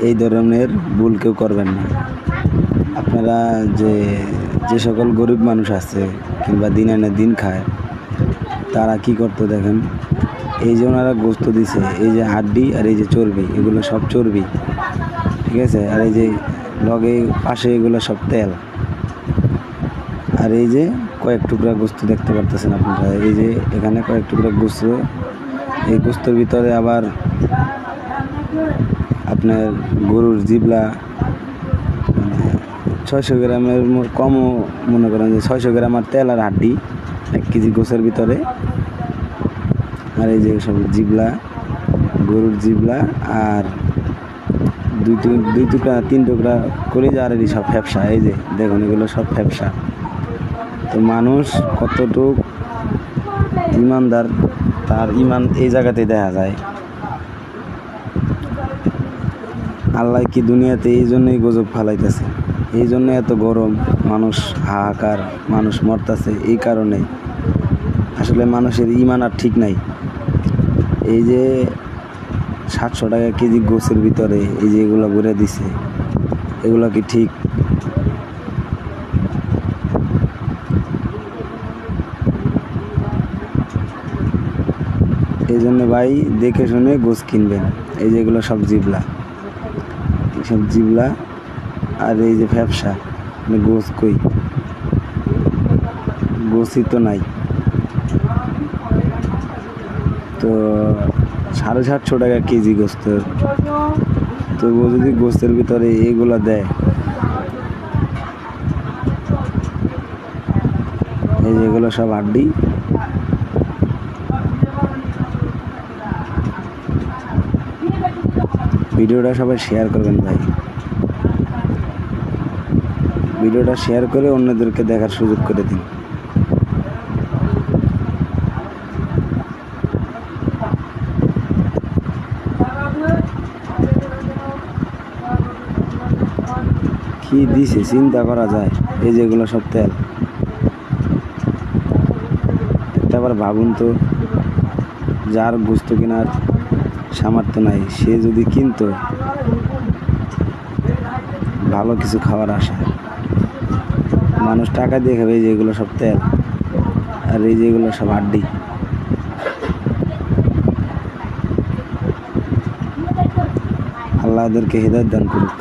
এই ধরনের ভুল কেউ করবেন না। আপনারা যে সকল গরিব মানুষ আছে কিংবা দিন আনে দিন খায়, তারা কি করতো দেখেন, এই যে ওনারা গোস্ত দিছে, এই যে হাড্ডি আর এই যে চর্বি, এগুলো সব চর্বি, ঠিক আছে। আর এই যে লগে পাশে এগুলো সব তেল। আর এই যে কয়েক টুকরা গোস্ত দেখতে পারতেছেন আপনারা, এই যে এখানে কয়েক টুকরা গোস্ত, এই গোস্তের ভিতরে আবার আপনার গরুর জিবলা, 600 গ্রামের কমও মনে করেন যে 600 গ্রাম আর তেল আর হাড্ডি 1 কেজি গোছের ভিতরে। আর এই যে সব জিবলা, গরুর জিবলা, আর দুই টুকরা 3 টুকরা করে আর এই সব ফ্যাপসা, এই যে দেখুন এগুলো সব ফ্যাপসা। তো মানুষ কতটুক ইমানদার, তার ইমান এই জায়গাতেই দেখা যায়। আল্লাহ কি দুনিয়াতে এই জন্যই গজব ফালাইতেছে, এই জন্য এত গরম, মানুষ হাহাকার, মানুষ মরতেছে এই কারণে। আসলে মানুষের ইমান আর ঠিক নাই। এই যে 700 টাকা কেজি গোছের ভিতরে এই যে এগুলো ভরে দিছে, এগুলো কি ঠিক? এই জন্য ভাই দেখে শুনে গোছ কিনবেন। এই যে এগুলো সব জিবলা, এইসব জিবলা, আর এই যে ফ্যাপসা, মানে গোছ কই, গোছই তো নাই। তো 750 টাকা কেজি গোস্ত, তো ও যদি গোস্তের ভিতরে এইগুলা দেয়, এই যে এগুলো সব হাড্ডি। ভিডিওটা সবাই শেয়ার করবেন ভাই, ভিডিওটা শেয়ার করে অন্যদেরকে দেখার সুযোগ করে দিন। কি দিছে চিন্তা করা যায়। এই যেগুলো সব তেল, এটা আবার ভাবুন তো, যার গোস্ত কেনার সামর্থ্য নাই, সে যদি কিনতো ভালো কিছু খাওয়ার আশায়, মানুষ টাকা দিয়ে খাবে। এই যেগুলো সব তেল, আর এই যেগুলো সব হাড্ডি। আল্লাহ এদেরকে হিদায়াত দান করুক।